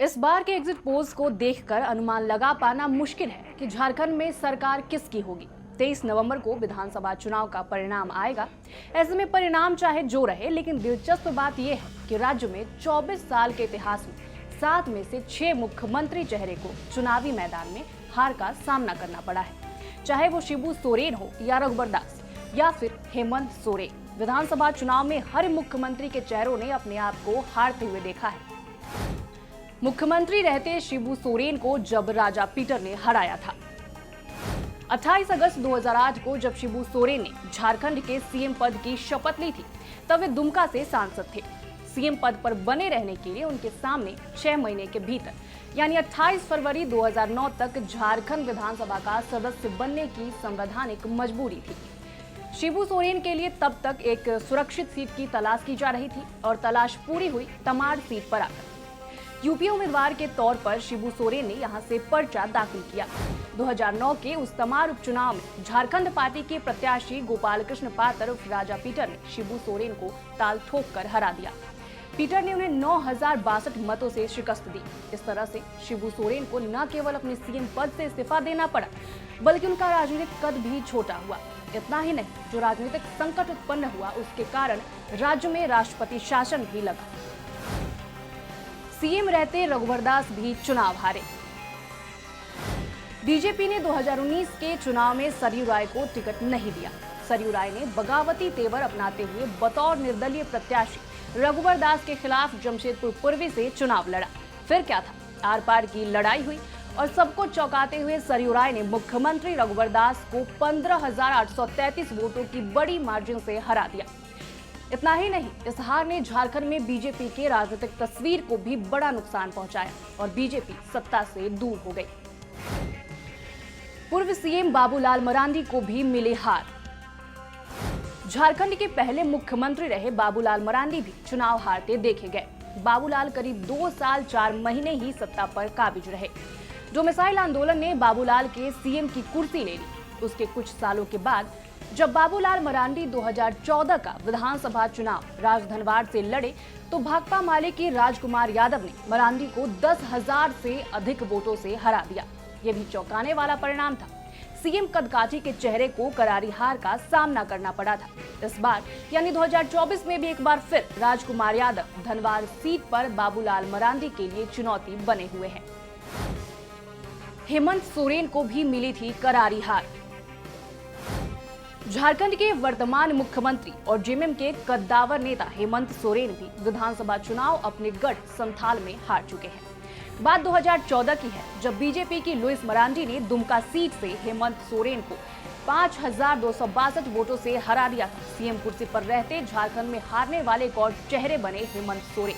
इस बार के exit polls को देखकर अनुमान लगा पाना मुश्किल है कि झारखंड में सरकार किसकी होगी। 23 नवंबर को विधानसभा चुनाव का परिणाम आएगा। ऐसे में परिणाम चाहे जो रहे, लेकिन दिलचस्प बात यह है कि राज्य में 24 साल के इतिहास में 7 में से 6 मुख्यमंत्री चेहरे को चुनावी मैदान में हार का सामना करना पड़ा है। चाहे वो शिबू सोरेन हो या रघुवर दास या फिर हेमंत सोरेन, विधानसभा चुनाव में हर मुख्यमंत्री के चेहरों ने अपने आप को हारते हुए देखा है। मुख्यमंत्री रहते शिबू सोरेन को जब राजा पीटर ने हराया था। 28 अगस्त 2008 को जब शिबू सोरेन ने झारखंड के सीएम पद की शपथ ली थी, तब वे दुमका से सांसद थे। सीएम पद पर बने रहने के लिए उनके सामने 6 महीने के भीतर यानी 28 फरवरी 2009 तक झारखंड विधानसभा का सदस्य बनने की संवैधानिक मजबूरी थी। शिबू सोरेन के लिए तब तक एक सुरक्षित सीट की तलाश की जा रही थी और तलाश पूरी हुई तमाड़ सीट पर आकर। यूपी उम्मीदवार के तौर पर शिबू सोरेन ने यहां से पर्चा दाखिल किया। 2009 के उस तमाड़ उपचुनाव में झारखंड पार्टी के प्रत्याशी गोपाल कृष्ण पातर उर्फ राजा पीटर ने शिबू सोरेन को ताल ठोक कर हरा दिया। पीटर ने उन्हें 9062 मतों से शिकस्त दी। इस तरह से शिबू सोरेन को न केवल अपने सीएम पद से इस्तीफा देना पड़ा, बल्कि उनका राजनीतिक कद भी छोटा हुआ। इतना ही नहीं, जो राजनीतिक संकट उत्पन्न हुआ उसके कारण राज्य में राष्ट्रपति शासन भी लगा। सीएम रहते रघुवर दास भी चुनाव हारे। बीजेपी ने 2019 के चुनाव में सरयू राय को टिकट नहीं दिया। सरयू राय ने बगावती तेवर अपनाते हुए बतौर निर्दलीय प्रत्याशी रघुवर दास के खिलाफ जमशेदपुर पूर्वी से चुनाव लड़ा। फिर क्या था, आर पार की लड़ाई हुई और सबको चौंकाते हुए सरयू राय ने मुख्यमंत्री रघुवर दास को 15,833 वोटों की बड़ी मार्जिन से हरा दिया। इतना ही नहीं, इस हार ने झारखंड में बीजेपी के राजनीतिक तस्वीर को भी बड़ा नुकसान पहुंचाया और बीजेपी सत्ता से दूर हो गई। पूर्व सीएम बाबूलाल मरांडी को भी मिली हार। झारखंड के पहले मुख्यमंत्री रहे बाबूलाल मरांडी भी चुनाव हारते देखे गए। बाबूलाल करीब 2 साल 4 महीने ही सत्ता पर काबिज रहे। जो मिसाइल आंदोलन ने बाबूलाल के सीएम की कुर्सी ले ली, उसके कुछ सालों के बाद जब बाबूलाल मरांडी 2014 का विधानसभा चुनाव राजधनवाड़ से लड़े, तो भाकपा माले के राजकुमार यादव ने मरांडी को 10,000 से अधिक वोटों से हरा दिया। यह भी चौंकाने वाला परिणाम था। सीएम कदकाठी के चेहरे को करारी हार का सामना करना पड़ा था। इस बार यानी 2024 में भी एक बार फिर राजकुमार यादव धनवाड़ सीट पर बाबूलाल मरांडी के लिए चुनौती बने हुए हैं। हेमंत सोरेन को भी मिली थी करारी हार। झारखंड के वर्तमान मुख्यमंत्री और जेएमएम के कद्दावर नेता हेमंत सोरेन भी विधानसभा चुनाव अपने गढ़ संथाल में हार चुके हैं। बात 2014 की है, जब बीजेपी की लुइस मरांडी ने दुमका सीट से हेमंत सोरेन को 5,262 वोटों से हरा दिया था। सीएम कुर्सी पर रहते झारखंड में हारने वाले एक और चेहरे बने हेमंत सोरेन।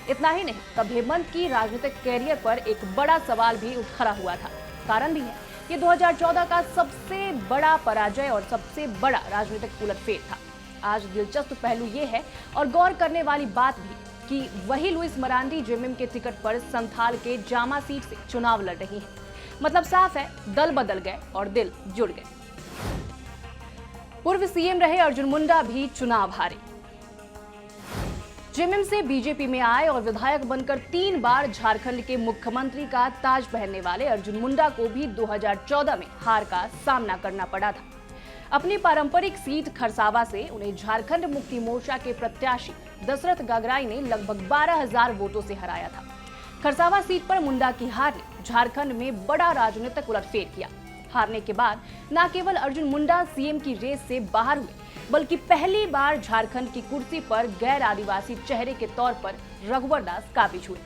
इतना ही नहीं, तब हेमंत की राजनीतिक कैरियर पर एक बड़ा सवाल भी खड़ा हुआ था। कारण भी है, ये 2014 का सबसे बड़ा पराजय और सबसे बड़ा राजनीतिक उलटफेर था। आज दिलचस्प पहलू ये है और गौर करने वाली बात भी कि वही लुइस मरांडी जेएमएम के टिकट पर संथाल के जामा सीट से चुनाव लड़ रही है। मतलब साफ है, दल बदल गए और दिल जुड़ गए। पूर्व सीएम रहे अर्जुन मुंडा भी चुनाव हारे। जेएमएम से बीजेपी में आए और विधायक बनकर 3 बार झारखंड के मुख्यमंत्री का ताज पहनने वाले अर्जुन मुंडा को भी 2014 में हार का सामना करना पड़ा था। अपनी पारंपरिक सीट खरसावा से उन्हें झारखंड मुक्ति मोर्चा के प्रत्याशी दशरथ गागराई ने लगभग 12,000 वोटों से हराया था। खरसावा सीट पर मुंडा की हार ने झारखंड में बड़ा राजनीतिक उलटफेर किया। हारने के बाद न केवल अर्जुन मुंडा सीएम की रेस से बाहर हुए, बल्कि पहली बार झारखंड की कुर्सी पर गैर आदिवासी चेहरे के तौर पर रघुवर दास काबिज हुए।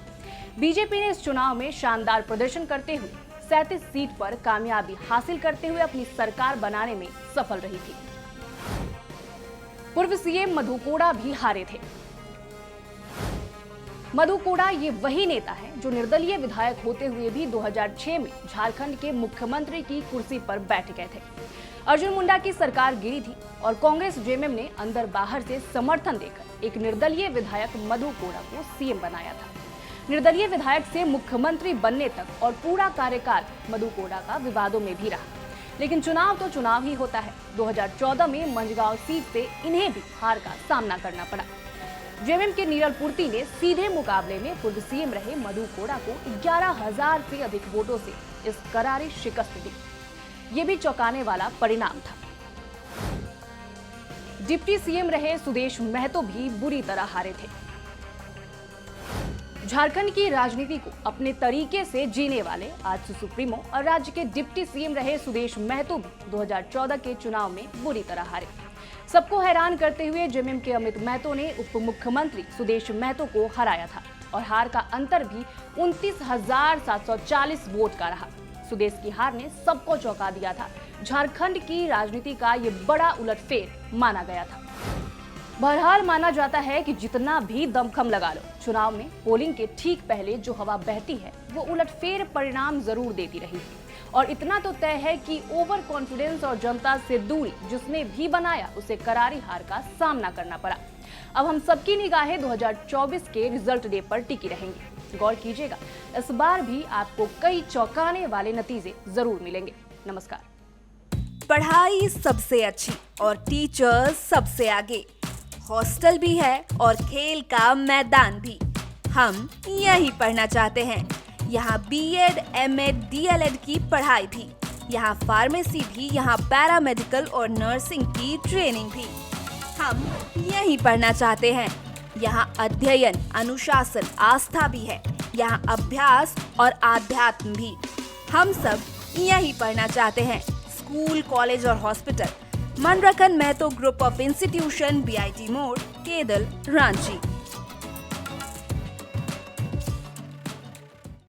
बीजेपी ने इस चुनाव में शानदार प्रदर्शन करते हुए 37 सीट पर कामयाबी हासिल करते हुए अपनी सरकार बनाने में सफल रही थी। पूर्व सीएम मधु कोड़ा भी हारे थे। मधु कोड़ा ये वही नेता है जो निर्दलीय विधायक होते हुए भी 2006 में झारखंड के मुख्यमंत्री की कुर्सी पर बैठ गए थे। अर्जुन मुंडा की सरकार गिरी थी और कांग्रेस जेएमएम ने अंदर बाहर से समर्थन देकर एक निर्दलीय विधायक मधु कोड़ा को सीएम बनाया था। निर्दलीय विधायक से मुख्यमंत्री बनने तक और पूरा कार्यकाल मधु कोड़ा का विवादों में भी रहा। लेकिन चुनाव तो चुनाव ही होता है। 2014 में मंझगांव सीट से इन्हें भी हार का सामना करना पड़ा। जेएमएम के नीरल पूर्ति ने सीधे मुकाबले में पूर्व सीएम रहे मधु कोड़ा को 11,000 से अधिक वोटों से इस करारी शिकस्त दी। ये भी चौंकाने वाला परिणाम था। डिप्टी सीएम रहे सुदेश महतो भी बुरी तरह हारे थे। झारखंड की राजनीति को अपने तरीके से जीने वाले आज सुप्रीमो और राज्य के डिप्टी सीएम रहे सुदेश महतो भी 2014 के चुनाव में बुरी तरह हारे। सबको हैरान करते हुए जेएमएम के अमित महतो ने उप मुख्यमंत्री सुदेश महतो को हराया था और हार का अंतर भी 29,740 वोट का रहा। सुदेश की हार ने सबको चौंका दिया था। झारखंड की राजनीति का ये बड़ा उलटफेर माना गया था। बहरहाल माना जाता है कि जितना भी दमखम लगा लो, चुनाव में पोलिंग के ठीक पहले जो हवा बहती है वो उलटफेर परिणाम जरूर देती रही। और इतना तो तय है कि ओवर कॉन्फिडेंस और जनता से दूरी जिसने भी बनाया उसे करारी हार का सामना करना पड़ा। अब हम सबकी निगाहें 2024 के रिजल्ट डे पर टिकी रहेंगी। गौर कीजिएगा, इस बार भी आपको कई चौंकाने वाले नतीजे जरूर मिलेंगे। नमस्कार। पढ़ाई सबसे अच्छी और टीचर्स सबसे आगे, हॉस्टल भी है और खेल का मैदान भी। हम यही पढ़ना चाहते हैं। यहाँ बीएड, एमएड, डीएलएड की पढ़ाई भी, यहाँ फार्मेसी भी, यहाँ पैरामेडिकल और नर्सिंग की ट्रेनिंग भी। हम यही पढ़ना चाहते हैं। यहाँ अध्ययन, अनुशासन, आस्था भी है। यहाँ अभ्यास और आध्यात्म भी। हम सब यही पढ़ना चाहते हैं। स्कूल, कॉलेज और hospital, Manrakhan Mahto group of institution, BIT मोड़, केदल, रांची।